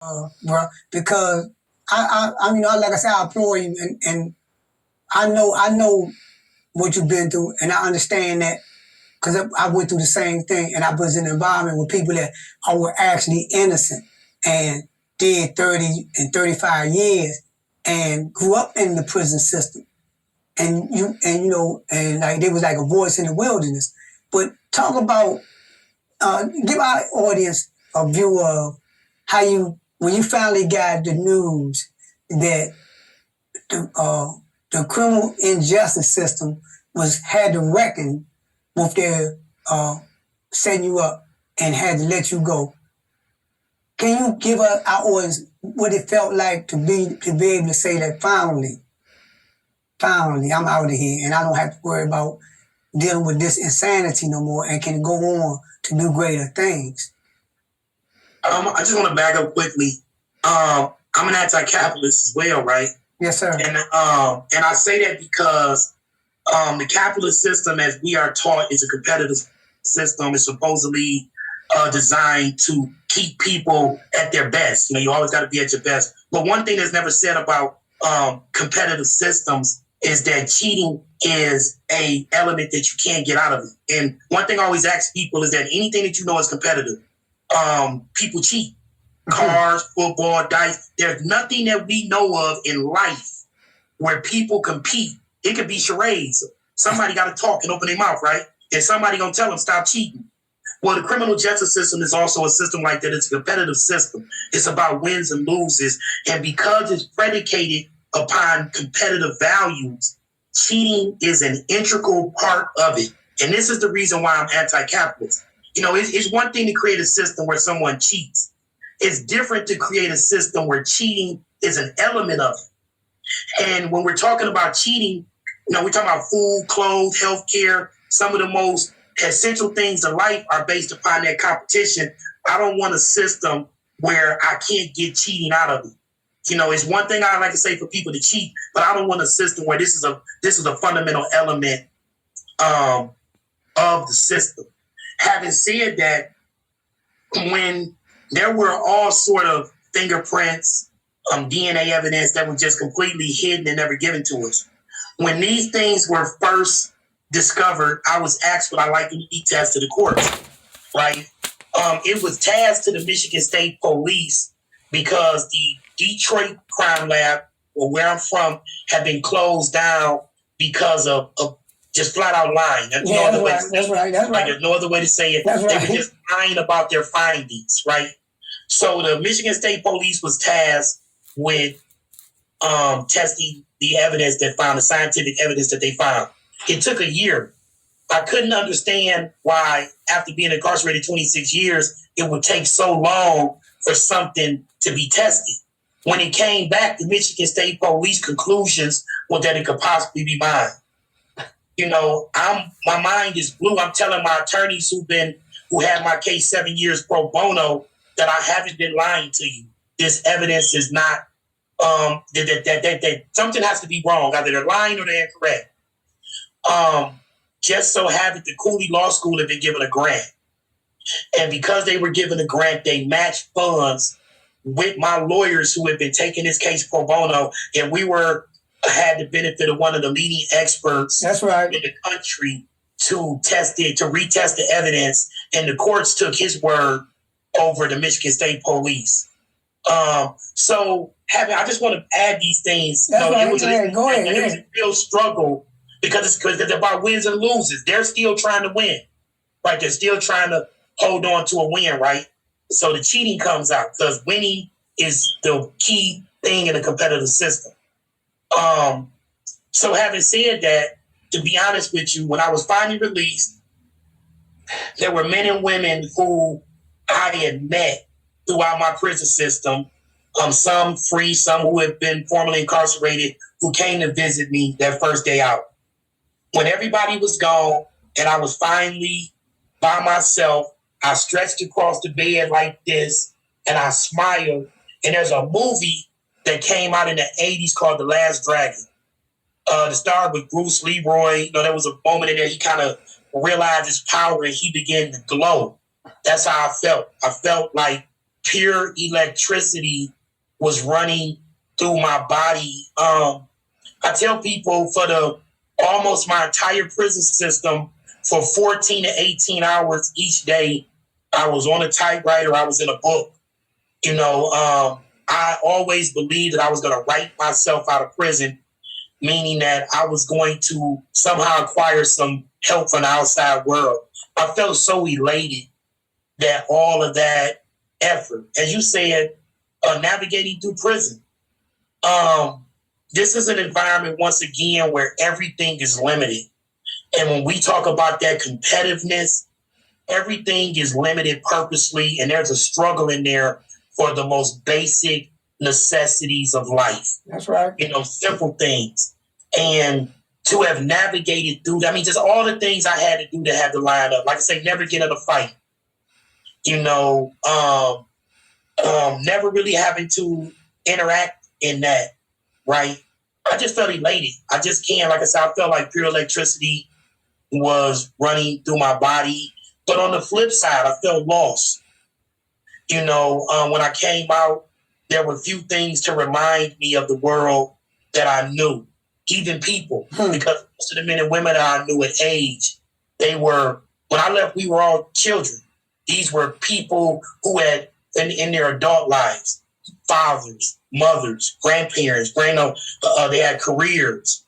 bro, because like I said, I applaud you, and I know what you've been through, and I understand that because I went through the same thing, and I was in an environment with people that were actually innocent and did 30 and 35 years and grew up in the prison system. And like there was like a voice in the wilderness. But talk about, give our audience a view of how when you finally got the news that the criminal injustice system had to reckon with their setting you up and had to let you go. Can you give our audience what it felt like to be able to say that finally I'm out of here and I don't have to worry about dealing with this insanity no more and can go on to do greater things? I just want to back up quickly. I'm an anti-capitalist as well, right? Yes, sir. And I say that because the capitalist system, as we are taught, is a competitive system. It's supposedly designed to keep people at their best. You always got to be at your best. But one thing that's never said about competitive systems is that cheating is a element that you can't get out of it. And one thing I always ask people is that anything that you know is competitive, people cheat. Cars, football, dice. There's nothing that we know of in life where people compete. It could be charades. Somebody got to talk and open their mouth, right? And somebody going to tell them, stop cheating. Well, the criminal justice system is also a system like that. It's a competitive system. It's about wins and loses. And because it's predicated upon competitive values, cheating is an integral part of it. And this is the reason why I'm anti-capitalist. It's one thing to create a system where someone cheats. It's different to create a system where cheating is an element of it. And when we're talking about cheating, we're talking about food, clothes, healthcare. Some of the most essential things in life are based upon that competition. I don't want a system where I can't get cheating out of it. It's one thing I like to say for people to cheat, but I don't want a system where this is a fundamental element of the system. Having said that, when there were all sort of fingerprints, DNA evidence that was just completely hidden and never given to us. When these things were first discovered, I was asked would I like them to be tested to the courts, right? It was tasked to the Michigan State Police because the Detroit crime lab, or where I'm from, had been closed down because of just flat out lying. That's right. There's no other way to say it. They were just lying about their findings, right? So the Michigan State Police was tasked with testing the evidence that found, the scientific evidence that they found. It took a year. I couldn't understand why, after being incarcerated 26 years, it would take so long for something to be tested. When it came back, the Michigan State Police conclusions were that it could possibly be mine. My mind is blue. I'm telling my attorneys who had my case 7 years pro bono that I haven't been lying to you. This evidence is not, that something has to be wrong. Either they're lying or they're incorrect. Just so happened the Cooley Law School had been given a grant. And because they were given a grant, they matched funds with my lawyers who had been taking this case pro bono. And we had the benefit of one of the leading experts in the country to retest the evidence. And the courts took his word over the Michigan State Police. I just want to add these things. It was a real struggle because it's about wins and loses. They're still trying to win, right? They're still trying to hold on to a win, right? So the cheating comes out because winning is the key thing in a competitive system. So having said that, to be honest with you, when I was finally released, there were men and women who I had met throughout my prison system, some free, some who had been formerly incarcerated, who came to visit me that first day out. When everybody was gone and I was finally by myself, I stretched across the bed like this and I smiled. And there's a movie that came out in the 80s called The Last Dragon. The star was Bruce Leroy. There was a moment in there he kind of realized his power and he began to glow. That's how I felt. I felt like pure electricity was running through my body. I tell people for the almost my entire prison system, for 14 to 18 hours each day, I was on a typewriter, I was in a book. I always believed that I was going to write myself out of prison, meaning that I was going to somehow acquire some help from the outside world. I felt so elated that all of that effort, as you said, navigating through prison. This is an environment, once again, where everything is limited. And when we talk about that competitiveness, everything is limited purposely, and there's a struggle in there for the most basic necessities of life. That's right. Simple things. And to have navigated through that, I mean, just all the things I had to do to have to line up. Like I say, never get in a fight. Never really having to interact in that, right? I just felt elated. I just can't, like I said, I felt like pure electricity was running through my body. But on the flip side, I felt lost. When I came out, there were few things to remind me of the world that I knew, even people, because most of the men and women that I knew at age, when I left, we were all children. These were people who had, in their adult lives, fathers, mothers, grandparents, they had careers.